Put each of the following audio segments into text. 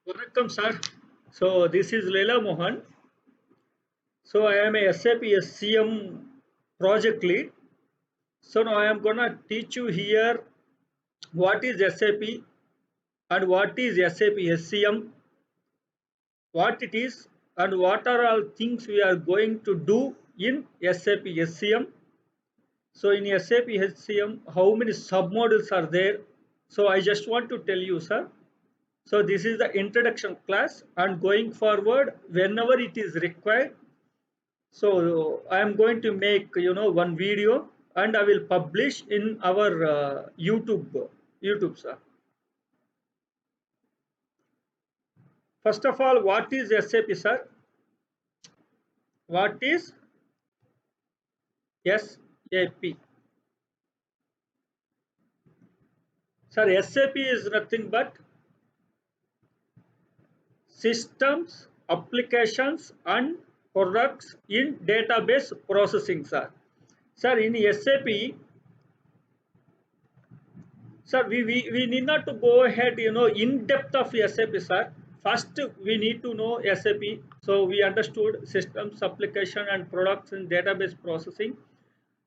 Vanakkam, sir. So this is Leela Mohan. So I am a SAP SCM project lead. So now I am gonna teach you here what is SAP and what is SAP SCM, what it is, and what are all things we are going to do in SAP SCM. So in SAP SCM, how many submodules are there? So I just want to tell you, sir. So this is the introduction class, and going forward, whenever it is required, so I am going to make one video and I will publish in our YouTube, sir. First of all, what is SAP, sir? What is SAP? Sir, SAP is nothing but systems, applications, and products in database processing, sir. Sir, in SAP, sir, we need not to go ahead, in depth of SAP, sir. First, we need to know SAP. So we understood systems, application, and products in database processing.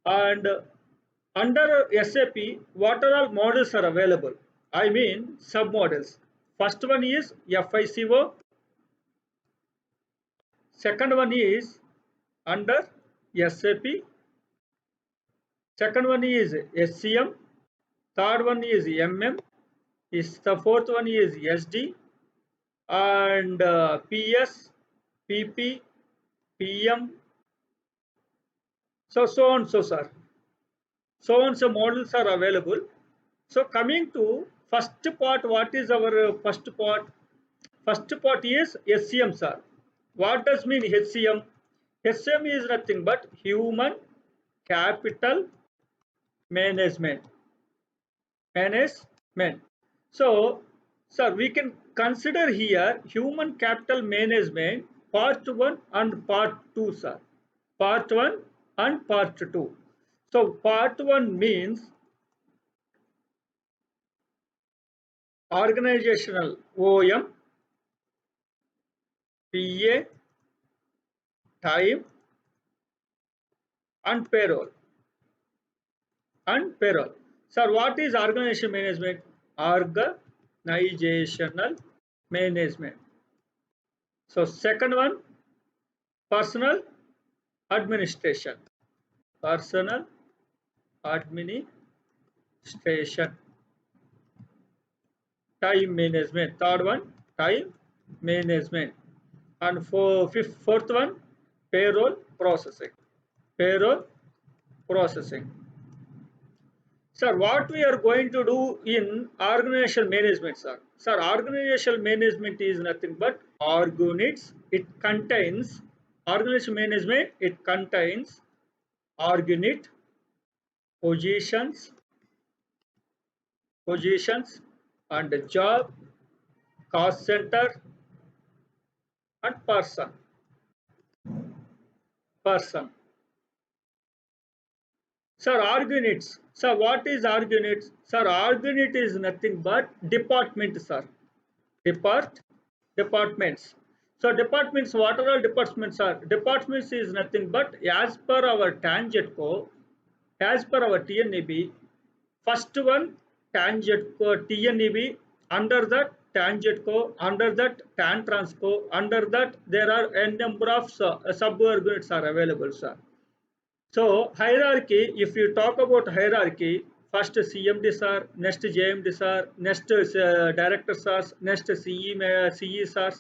And under SAP, what are all models are available? I mean, submodels. First one is FICO. Second one is under SAP. Second one is SCM. Third one is MM. Is the fourth one is SD. And PS, PP, PM, so on, so sir. So on, so models are available. So coming to first part, what is our first part? First part is HCM, sir. What does mean HCM? HCM is nothing but human capital management. Management. So, sir, we can consider here human capital management part 1 and part 2, sir. Part 1 and part 2. So, part 1 means organizational OM, PA, time, and payroll. And payroll. Sir, what is organization management? Organizational management. So, second one, personal administration. Personal administration. Time management. Third one, time management. And fourth one, payroll processing. Payroll processing. Sir, what we are going to do in organizational management, sir? Sir, organizational management is nothing but org units. It contains organizational management. It contains org unit, positions, positions, and job, cost center, and person. Sir, org units. Sir, what is org units? Sir, org unit is nothing but department, sir. Departments. So departments, what are all departments are? Departments is nothing but as per our Tangent as per our TNEB, first one Tangent TNEB, under that Tangent under that TAN Transco, under that there are a number of sub units are available, sir. So hierarchy, if you talk about hierarchy, first CMD sir, next JMD sir, next director sir, next CE sir,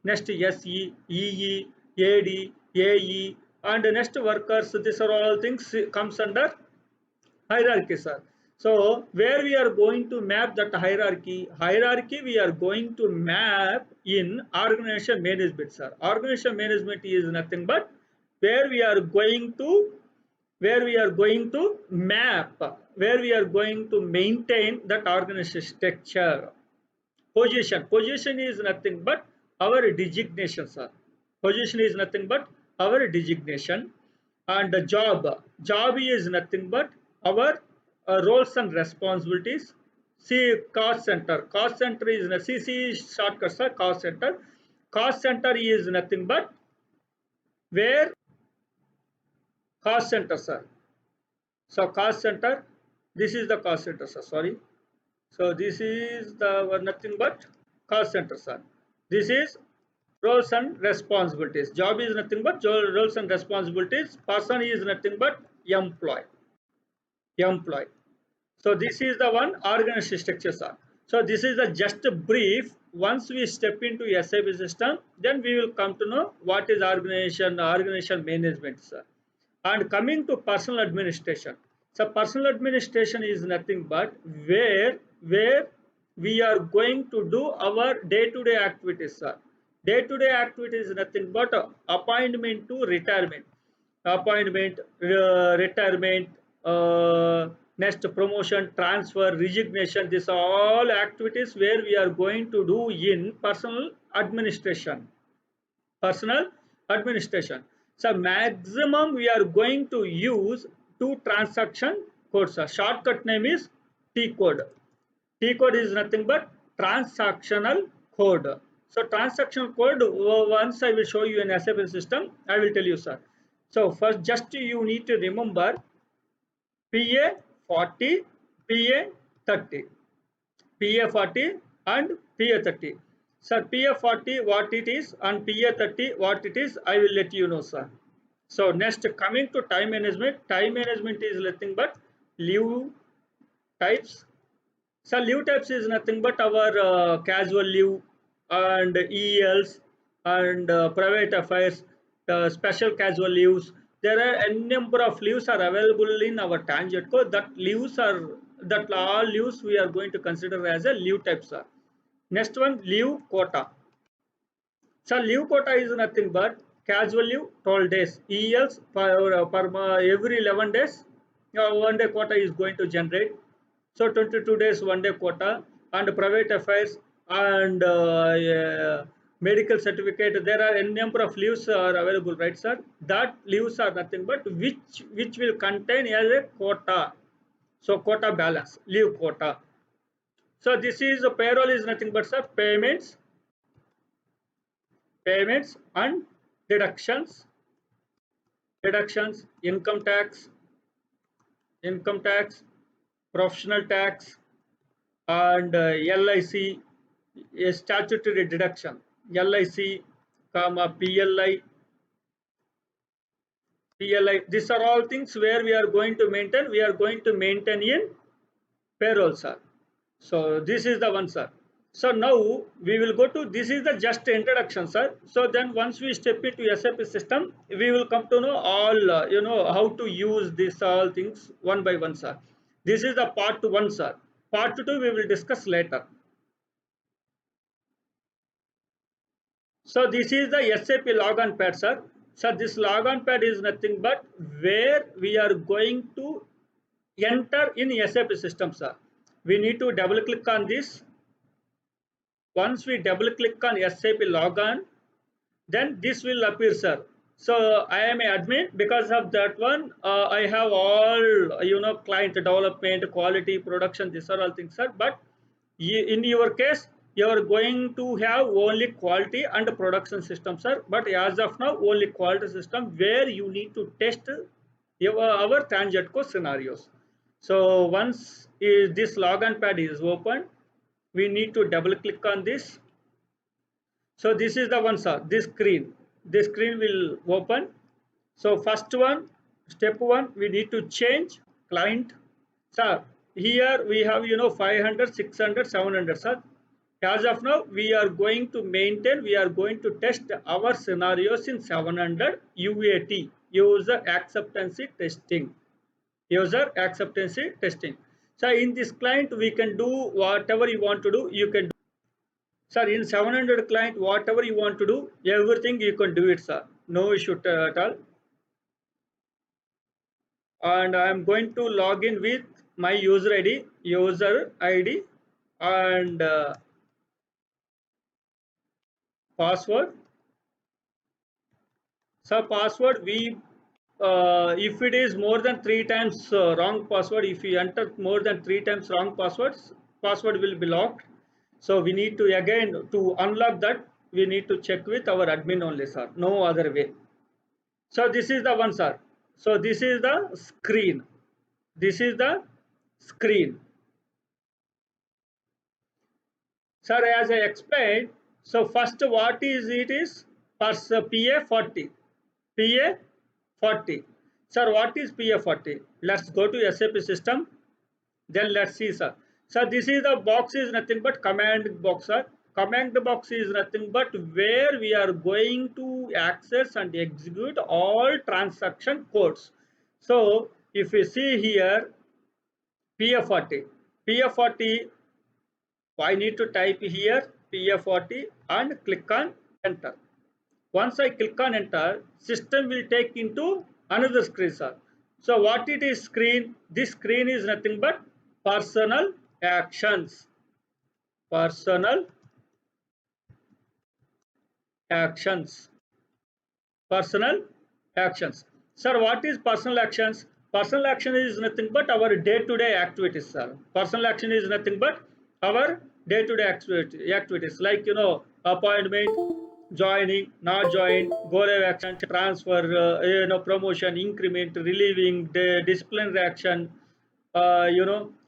next SE, EE, AD, AE, and next workers. These are all things comes under hierarchy, sir. So where we are going to map that hierarchy we are going to map in organization management, sir. Organization management is nothing but where we are going to map, where we are going to maintain that organization structure. Position is nothing but our designation, sir. Position is nothing but our designation. And the job is nothing but our roles and responsibilities. See cost center. Cost center is a CC shortcut, sir. Cost center. Cost center is nothing but where cost center, sir. So cost center. This is the cost center, sir. Sorry. So this is the nothing but cost center, sir. This is roles and responsibilities. Job is nothing but roles and responsibilities. Person is nothing but employee. Employee. So this is the one organization structure, sir. So this is the just a brief. Once we step into SAP system, then we will come to know what is organization management, sir. And coming to personal administration. So personal administration is nothing but where we are going to do our day-to-day activities, sir. Day-to-day activities is nothing but appointment to retirement, appointment, retirement, next promotion, transfer, resignation. These are all activities where we are going to do in personal administration. Personal administration. So maximum we are going to use two transaction codes. A shortcut name is T code. T code is nothing but transactional code. So transactional code, once I will show you in SAP system, I will tell you, sir. So first, just you need to remember PA 40, PA 30. PA 40 and PA 30. Sir, PA 40 what it is and PA 30 what it is, I will let you know, sir. So next, coming to time management. Time management is nothing but leave types. So leave types is nothing but our casual leave and ELs and private affairs, special casual leaves. There are a number of leaves are available in our tangent code. That all leaves we are going to consider as a leave type, sir. Next one, leave quota. So leave quota is nothing but casual leave 12 days. ELs per every 11 days, 1 day quota is going to generate. So 22 days 1 day quota, and private affairs and medical certificate. There are a number of leaves are available, right, sir? That leaves are nothing but which will contain as a quota. So quota balance, leave quota. So this is a payroll is nothing but, sir, payments and deductions, income tax, professional tax, and LIC, a statutory deduction, LIC, comma PLI. These are all things where we are going to maintain. We are going to maintain in payroll, sir. So this is the one, sir. So now we will go to, this is the just introduction, sir. So then once we step into SAP system, we will come to know all how to use these all things one by one, sir. This is the part one, sir. Part two we will discuss later. So this is the SAP logon pad, sir. So this logon pad is nothing but where we are going to enter in SAP system, sir. We need to double click on this. Once we double click on SAP logon, then this will appear, sir. So I am an admin. Because of that one, I have all client development, quality, production. These are all things, sir. But in your case, you are going to have only quality and production system, sir. But as of now, only quality system where you need to test our TANGETCO scenarios. So once this logon pad is open, we need to double click on this. So this is the one, sir. This screen will open. So first one, step one, we need to change client. Sir, here we have 500, 600, 700, sir. As of now, we are going to maintain, we are going to test our scenarios in 700 UAT, user acceptance testing. User acceptance testing. So in this client, we can do whatever you want to do. You can do. Sir, in 700 client, whatever you want to do, everything you can do it, sir. No issue at all. And I am going to log in with my user ID and password. So password, we if it is more than 3 times wrong password, if you enter more than 3 times wrong passwords, password will be locked. So we need to again to unlock that. We need to check with our admin only, sir. No other way. So this is the one, sir. So this is the screen. This is the screen. Sir, as I explained, so first what is it is PA40. PA40. Sir, what is PA40? Let's go to SAP system. Then let's see, sir. So this is the box is nothing but command box, sir. Command box is nothing but where we are going to access and execute all transaction codes. So if you see here, PA40. PA40, I need to type here PA40 and click on enter. Once I click on enter, system will take into another screen, sir. So what it is screen? This screen is nothing but personal actions. Personal actions. Personal actions. Sir, what is personal actions? Personal action is nothing but our day-to-day activities, sir. Personal action is nothing but our day-to-day activities, like appointment, joining, not join, go live action, transfer, promotion, increment, relieving, disciplinary action,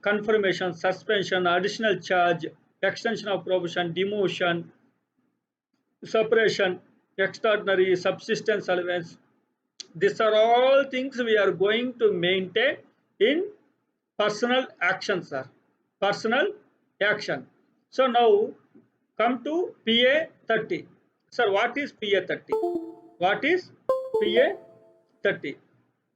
confirmation, suspension, additional charge, extension of probation, demotion, separation, extraordinary subsistence allowance. These are all things we are going to maintain in personal action, sir. Personal action. So now come to PA30. Sir, what is PA30? What is PA30?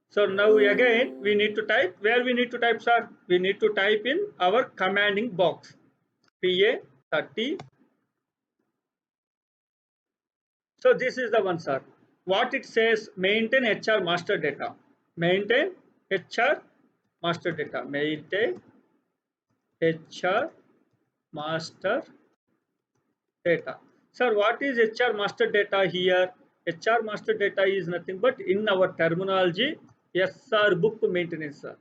So now again we need to type. Where we need to type, sir? We need to type in our commanding box. PA30. So this is the one, sir. What it says, maintain HR master data. Maintain HR master data. Maintain HR master data. Sir, what is HR master data here? HR master data is nothing but in our terminology, SR book maintenance, sir.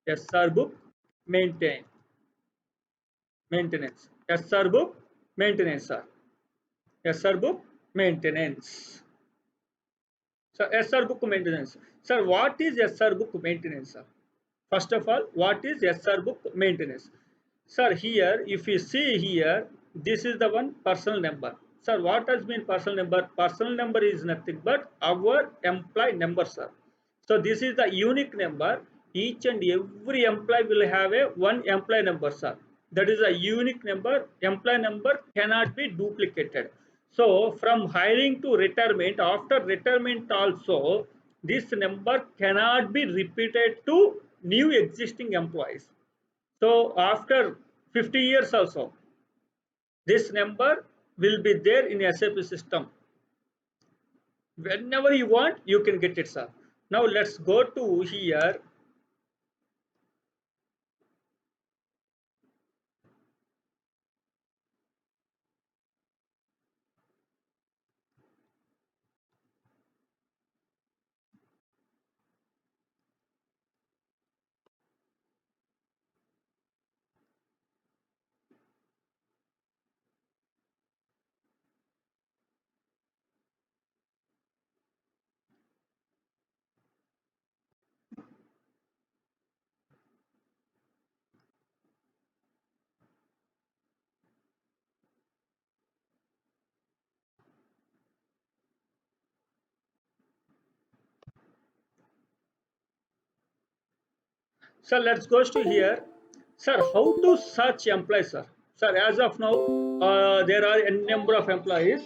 SR book maintain. Maintenance. SR book maintenance, sir. SR book maintenance. So SR book maintenance. Sir, what is SR book maintenance, sir? First of all, what is SR book maintenance? Sir, here, if you see here, this is the one personal number. Sir, what does mean personal number? Personal number is nothing but our employee number, sir. So this is the unique number. Each and every employee will have a one employee number, sir. That is a unique number. Employee number cannot be duplicated. So from hiring to retirement, after retirement also, this number cannot be repeated to new existing employees. So after 50 years also, this number will be there in SAP system. Whenever you want, you can get it, sir. Now let's go to here. So let's go to here. Sir, how to search employees, sir? Sir, as of now, there are a number of employees.